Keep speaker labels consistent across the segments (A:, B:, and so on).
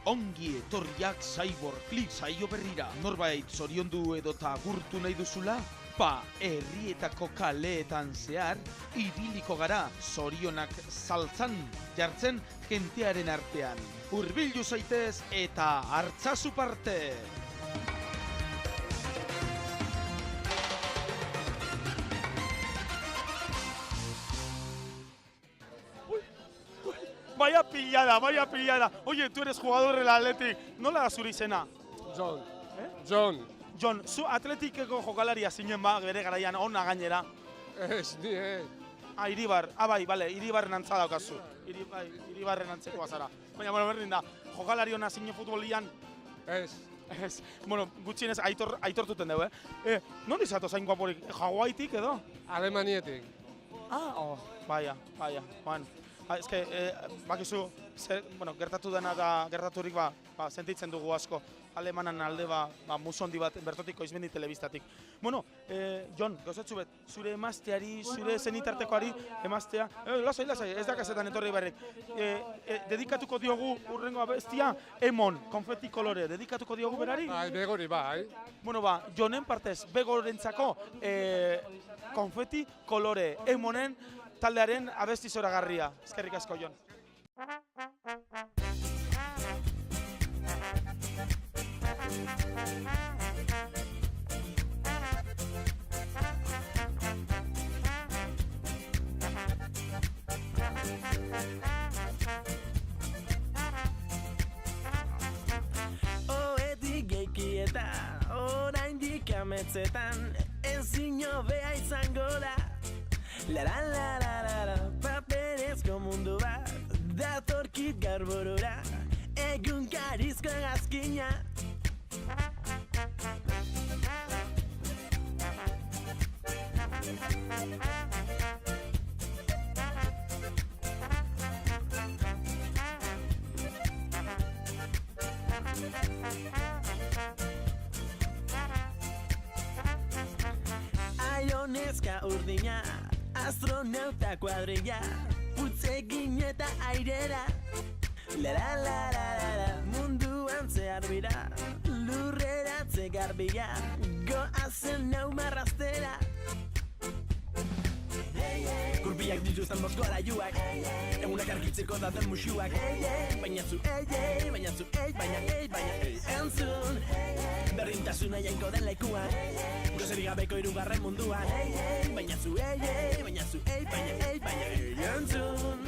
A: ongi etorriak Cyborg Clip saio berrira. Norbait zoriondu edota gurtu nahi duzula? Herrietako kaleetan zehar, ibiliko gara zorionak saltzan, jartzen jentearen artean. Hurbildu zaitez eta hartzazu parte!
B: Vaya pillada, vaya pillada. Oye, tú eres jugador del Athletic. ¿Nola da zure izena?
C: John.
B: John. John, zu Athleticeko jokalaria zinen ba, bere garaian ona gainera.
C: Ez, ni,
B: Iribar. Bai, bale, Iribarren antza daukazu. Iribarren antzekoa zara. Baina, berdin da, jokalari ona zinen futbolian.
C: Ez.
B: Ez, gutxienez aitortuten dugu, nondi zato zain guaporik? Hawaiitik edo?
C: Alemanietik.
B: Baia. Ez que, bakizu, gertatu dena da, gertaturik sentitzen dugu asko. Alemanan alde musondi bat, bertotik Koizmendi telebistatik. Jon, gauzatzu bet, zure emazteari, zure zenitartekoari emaztea, lasai, ez da kasetan etorri barrik. Dedikatuko diogu urrengo abestia, Emon, konfeti kolore, dedikatuko diogu berari?
C: Begori, bai.
B: Jonen partez, begorentzako konfeti kolore, Emonen taldearen abesti zoragarria. Eskerrik asko, Jon.
D: Oetik geiki eta oraindik ametzetan ezin hobea izango da. La, paperezko mundu bat datorkit garborora, egun garizko gazkina. Aionezka urdina, astronauta kuadrilla, putzegin eta airera. La, munduan zehar bira, lurreratze garbila, goazen nau marrastera. Gurpiak dituzten boskora juak, egunak argitzeko daten musuak. Baina entzun, berdintasuna jainko den lekuan, gozerik gabeko hirugarren munduan. Baina entzun.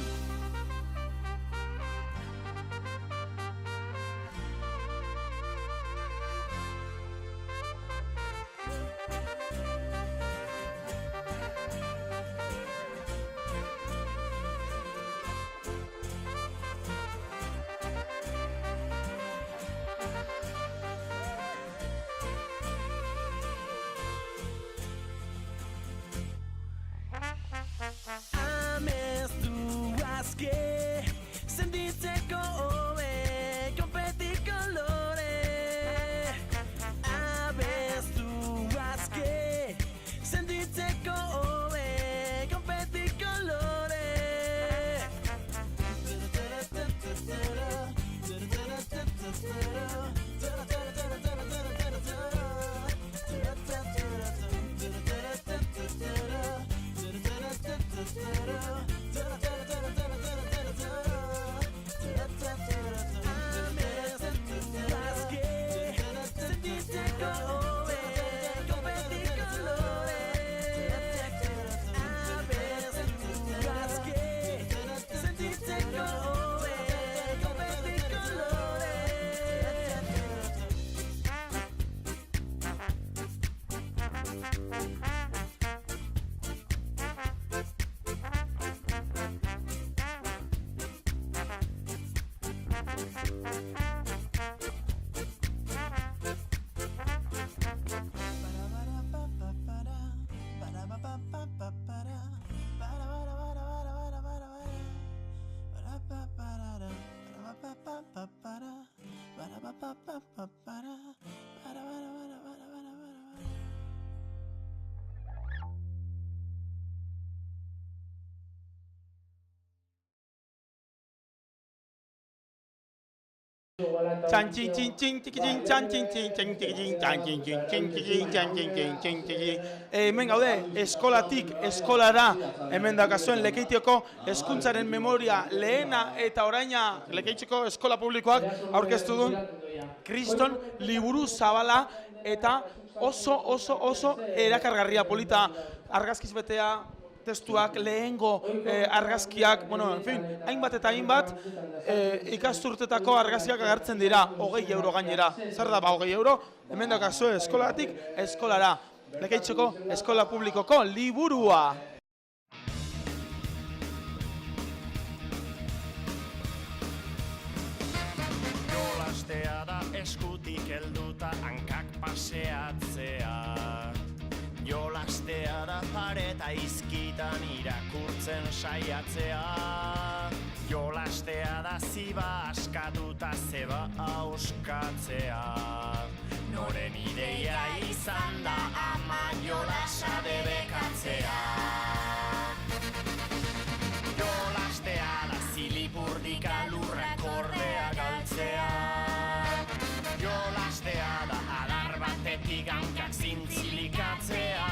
D: Amestu azke, sentitzeko hobe, konfeti kolore. Amestu azke, sentitzeko hobe, konfeti kolore.
B: Hemen gaude, eskolatik eskolara, hemen dakazuen Lekeitioko hezkuntzaren memoria lehena eta oraina Lekeitioko eskola publikoak aurkeztu duen kriston liburu zabala eta oso erakargarria polita, argazkiz betea, testuak, lehengo argazkiak, en fin, hainbat eta hainbat ikasturtetako argazkiak agertzen dira, 20 euro gainera. Zer da, 20 euro, hemen dakazue eskolatik eskolara. Lekeitioko eskola publikoko liburua.
D: Jolastea da eskutik helduta hankak paseatzea. Jolastea da pareta izkitan irakurtzen saiatzea. Jolastea da ziba askatuta zeba auskatzea. Noren ideia izan da ama jolasa debekatzea. Jolastea da zilipurdika lurrak ordea galtzea. Jolastea da adar batetik hankak zintzilikatzea.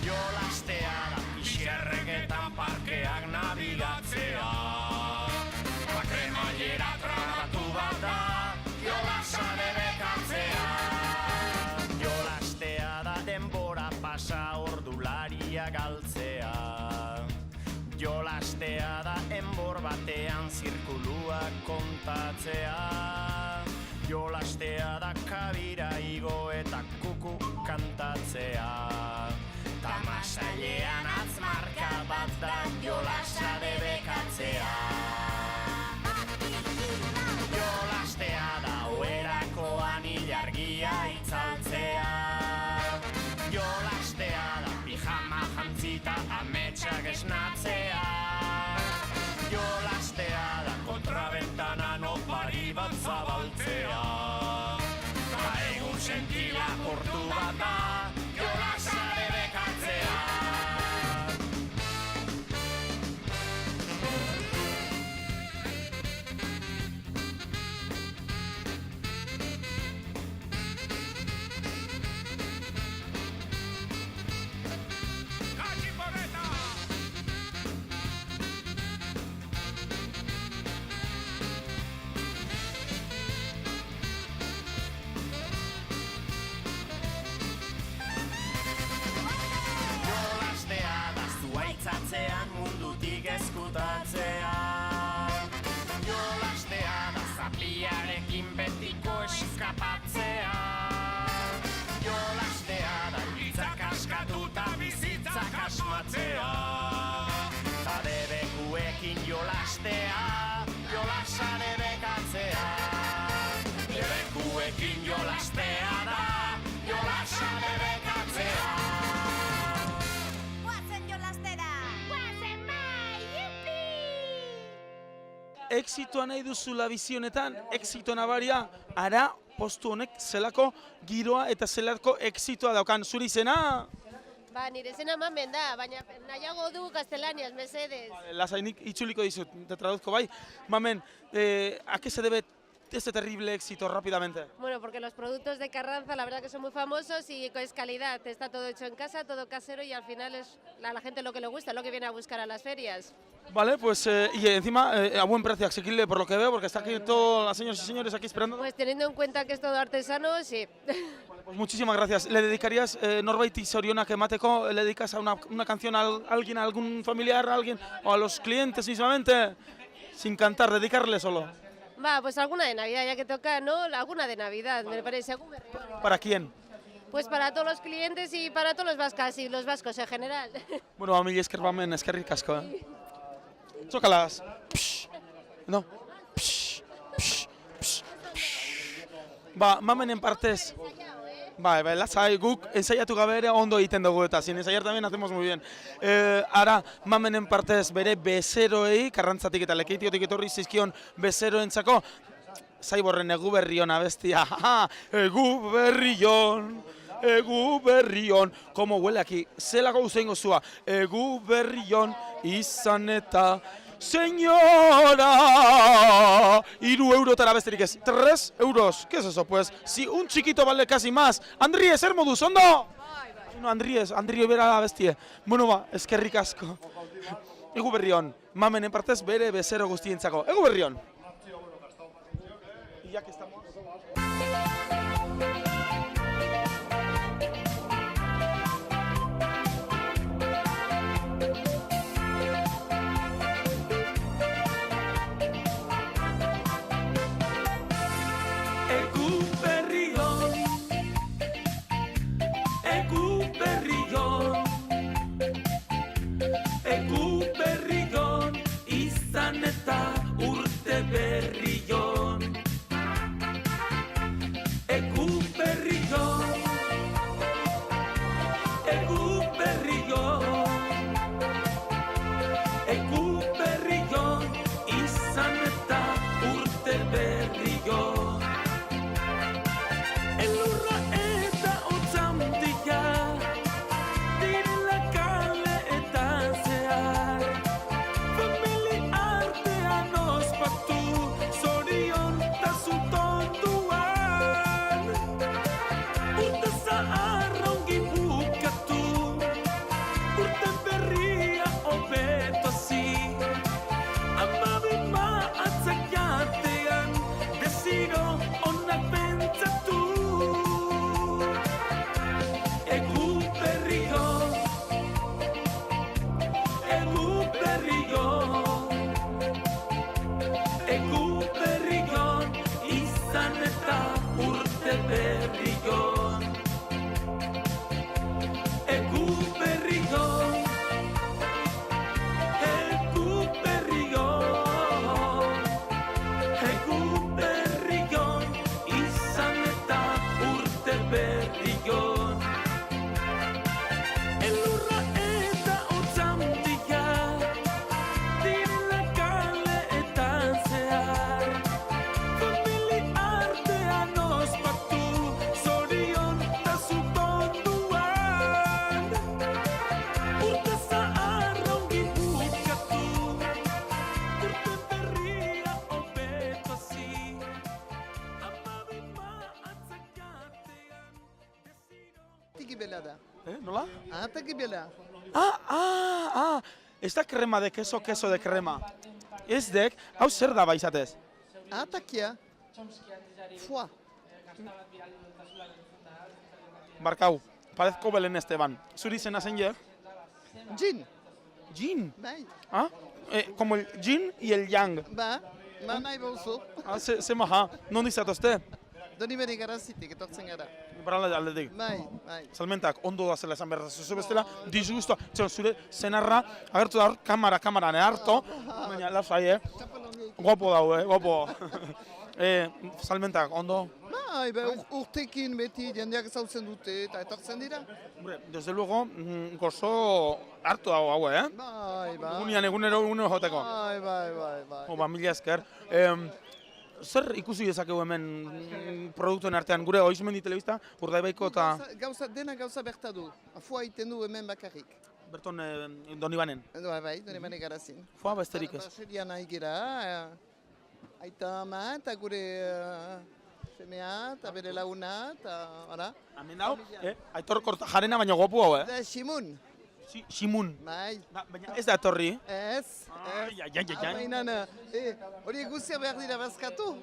D: Jolastea da pixerreketan parkeak nabigatzea. Bakremailera trabatu bat da, jolasa debekatzea. Jolastea da denbora pasa ordularia galtzea. Jolastea da enbor batean zirkulua kontatzea. Jolastea da kabira igo eta kuku kantatzea. Tamasailean atzmarka bat da jolasa debekatzea. Jolastea da oerakoan ilargia itzaltzea. Jolastea da pijama jantzita ametsak esnatzea. Jolastea da kontrabentanan opari bat zabaltzea. Ta egun sentila portu bat da, jolasa debekatzea. Mundutik eskutatzea. Jolastea da zapiarekin betiko eskapatzea. Jolastea da hitzak askatuta bizitzak asmatzea. Ta debekuekin jolastea, jolasa debekatzea. Debekuekin jolastea da, jolasa debekatzea.
B: Exitoa nahi duzula bizionetan, exito nabaria, ara postu honek zelako giroa eta zelako exitoa daukan. Zuri izena?
E: Ba, nire izena Mamen da, baina nahiago du gaztelaniaz, mesedez.
B: Lasainik itzuliko dizut, te traduzco bai. Mamen, ¿a qué se debe este terrible éxito rápidamente?
E: Bueno, porque los productos de Carranza la verdad que son muy famosos y es calidad. Está todo hecho en casa, todo casero y al final es a la gente lo que le gusta, lo que viene a buscar a las ferias.
B: Vale, pues y encima a buen precio, asequible por lo que veo, porque está aquí todas las señoras y señores aquí esperando.
E: Pues teniendo en cuenta que es todo artesano, sí.
B: Vale, pues muchísimas gracias. ¿Le dedicarías, Norbaiti Zorionak emateko, le dedicas a una canción a alguien, a algún familiar, a alguien, o a los clientes mismamente? Sin cantar, dedicarle solo.
E: Va, pues alguna de Navidad, ya que toca, ¿no? Alguna de Navidad, me parece.
B: ¿Para quién?
E: Pues para todos los clientes y para todos los vascos y los vascos en general.
B: Bueno, a mí esker bamen, eskerrik asko, eh? Txokalaz. No. Ba, mamenen partez. Bai, lasai, guk ensaiatu gabe ere ondo egiten dugu eta sin ensaiar también hacemos muy bien. Ara, mamenen partez bere bezeroei, Karrantzatik eta Lekeitiotik etorri zizkion bezeroentzako, Zaiborren egu berrion abestia. Egu berrion, egu berrion. Como huele aquí, zelako uzein gozua. Egu berrion izan eta señora, 3 eurotara besterik ez, 3 euros, ¿qué es eso? Pues, si un chiquito vale casi más, Andrie, zer moduz, ondo? No, Andrie bera bestie. Bueno ba, eskerrik asko. Egu berri hon, mamenen partez bere bezero guztientzako. Egu berri hon. Ya que estamos... Nola?
F: Ataki bela.
B: Ez da krema de queso de krema. Ez dek, hau zer da baizatez?
F: Atakia. Foie.
B: Barkau, parezko Belen Esteban. Zuri zena zen je?
F: Gin.
B: Gin?
F: Bai.
B: Como el yin y el yang.
F: Ba, nahi bauzu.
B: Ze maha, non izatozte?
F: Doni bere garazitik, etortzen gara.
B: Barala aldetik.
F: Bai.
B: Salmentak ondo da zela esan behar da zuzu bestela, disgustoa, zure zenarra, agertu da hor, kamara, harto, baina lasai, guapo dau, guapo. Salmentak, ondo?
F: Bai, urtekin beti jendeak zautzen dute eta etortzen dira.
B: Desde luego, gozo hartu dago hau,
F: Bai.
B: Egunero joteko.
F: Bai.
B: Mila esker. Zer ikusi dezakegu hemen produktuen artean, gure Oizmendi Telebista, Urdaibaiko eta...
F: Dena gauza berta du. Afua egiten du hemen bakarrik.
B: Berton Donibanen.
F: Bai, Donibane garazin.
B: Foa besterik ez.
F: Baserian nahi gira, aita ama eta gure semea eta bere laguna eta ora.
B: Hemen hau, Aitor Kortajarena baina gopu hau,
F: Da Simun.
B: Simun.
F: Bai.
B: Baina ez da etorri.
F: Ez.
B: Baina,
F: hori guztia behar dira bazkatu.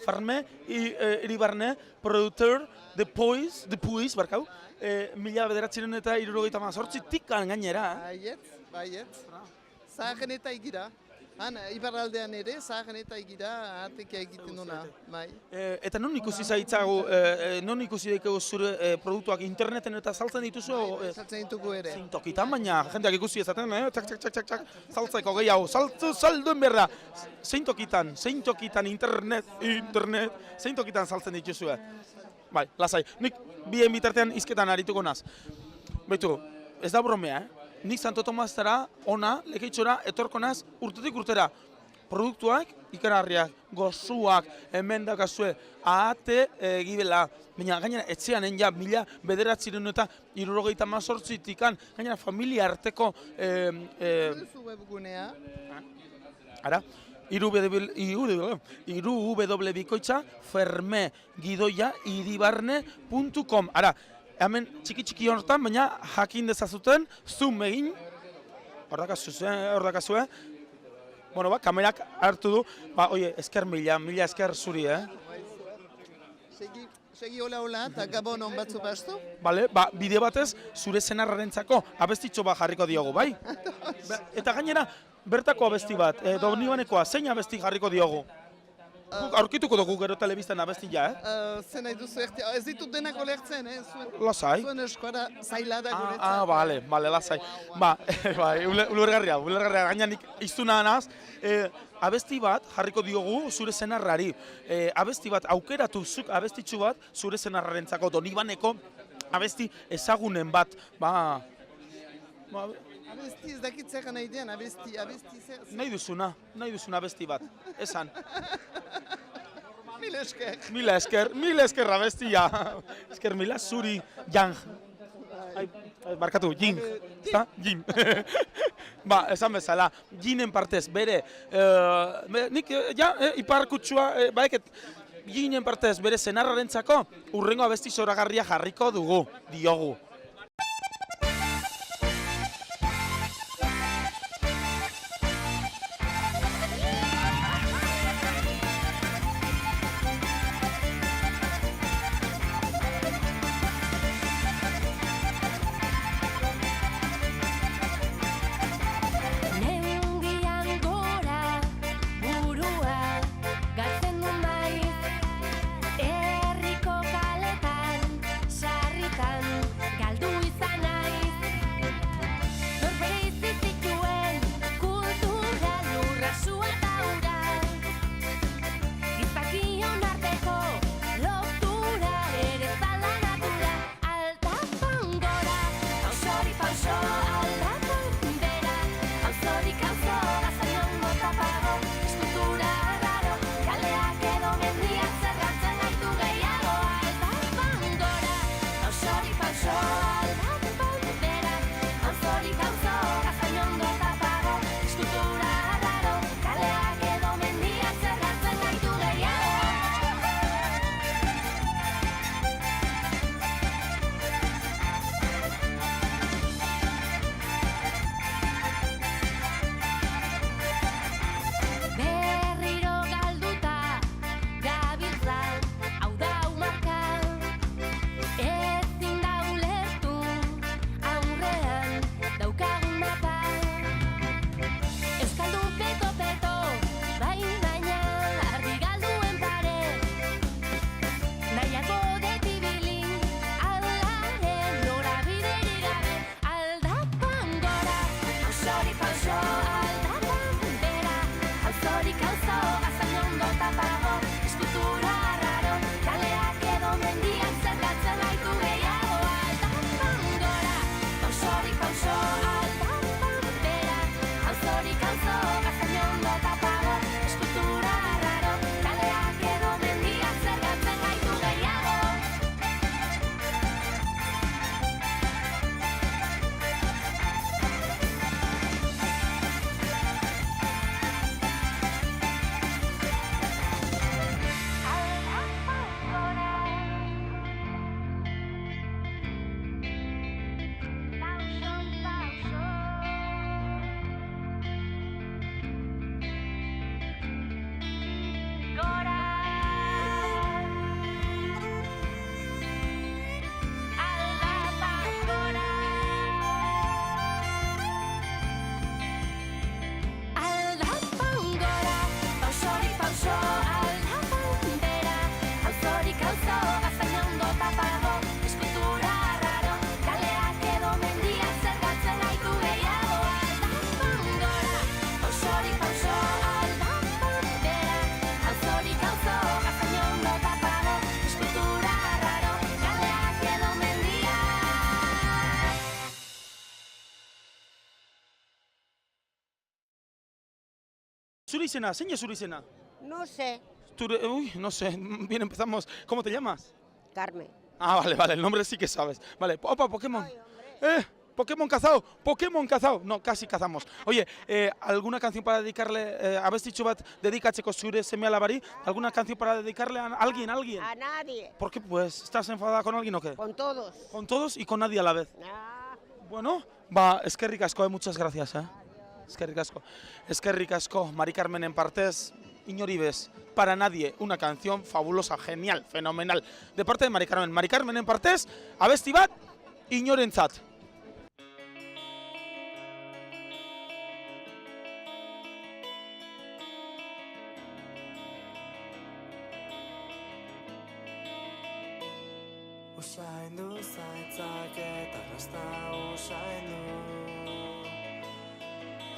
B: Farme, Iribarne, producteur de Puis, barkau, 1978tik gainera.
F: Baiet. Zaharren eta egira. Han, ibarraldean ere, zaharren eta egira atekia egiten duna.
B: Eta non ikusi zaitzagu, non ikusi daikegu zure produktuak interneten eta saltzen dituzu?
F: Saltzen ditugu ere.
B: Zintokitan, baina jendeak ikusi ezaten, txak, saltzaiko gehiago, salduen berda. Zeintokitan, internet, zeintokitan saltzen dituzue. Bai, lasai, nik bien bitartean izketan arituko naz. Baitu, ez da bromea, Nik Santo Tomastara, ona, Lekeitxora, etorko naz urtetik urtera. produktuak ikaragarriak, gozuak, hemen dakazue, ahate gibela, baina gainera etxean ja 1978 gainera familia arteko
F: Duzu webgunea.
B: ara, irubikoitza fermegidoiairibarne.com. Ara, hemen txiki hortan, baina jakin dezazuten, zoom egin, hor dakazue, bueno, kamerak hartu du, oie, esker mila esker zuri,
F: Segi hola, eta gabon hon batzu bastu.
B: Bale, bide batez, zure senarrarentzako abestitxo bat jarriko diogu, bai? Eta gainera, bertako abesti bat, Donibanekoa, zein abesti jarriko diogu? Aurkituko dugu gero telebistan abestia,
F: Zer nahi duzu ez ditut denak olertzen,
B: Lasai.
F: Zuen eskora zaila da guretzat.
B: Bale, lasai. Ulergarria, gaina nik iztuna naz, abesti bat jarriko diogu zure senarrari. Abesti bat aukeratu zuk abestitxu bat zure senarrarentzako Donibaneko abesti ezagunen bat.
F: Abesti ez dakit zer nahi dian, abesti zer.
B: Nahi duzuna abesti bat, esan.
F: Mila esker.
B: Mila esker abestia. Esker mila zuri jang. Barkatu, jing. Eta? Jing. Esan bezala, jinen partez, bere, nik, iparkutsua, jinen partez, bere senarrarentzako, urrengo abesti zoragarria jarriko diogu.
G: Herriko kaletan, sarritan,
B: Zure izena, zein es zure izena?
G: No sé,
B: Uy, no sé, bien empezamos. ¿Cómo te llamas?
G: Carmen.
B: Ah, vale, el nombre sí que sabes. Vale, opa, Pokémon. Pokémon cazado. No, casi cazamos. Oye, ¿alguna canción para dedicarle, habéis dicho bat dedikatzeko zure seme-alabari? ¿Alguna canción para dedicarle a alguien?
G: A nadie,
B: ¿Por qué pues? ¿Estás enfadada con alguien o qué?
G: con todos.
B: Con todos y con nadie a la vez.
G: Ah,
B: Bueno, eskerrik asko, muchas gracias, Eskerrik asko, Mari Carmenen partez, inori bez, para nadie, una canción fabulosa, genial, fenomenal, de parte de Mari Carmen. Mari Carmenen partez, abesti bat, inorentzat.
D: Usaindu zaitzak eta rasta usaindu.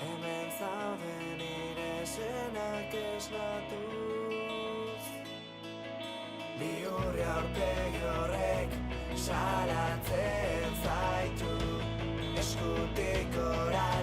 D: Hemen zaude nire senak esnatuz. Bihurri aurpegi horrek salatzen zaitu. Eskutik orain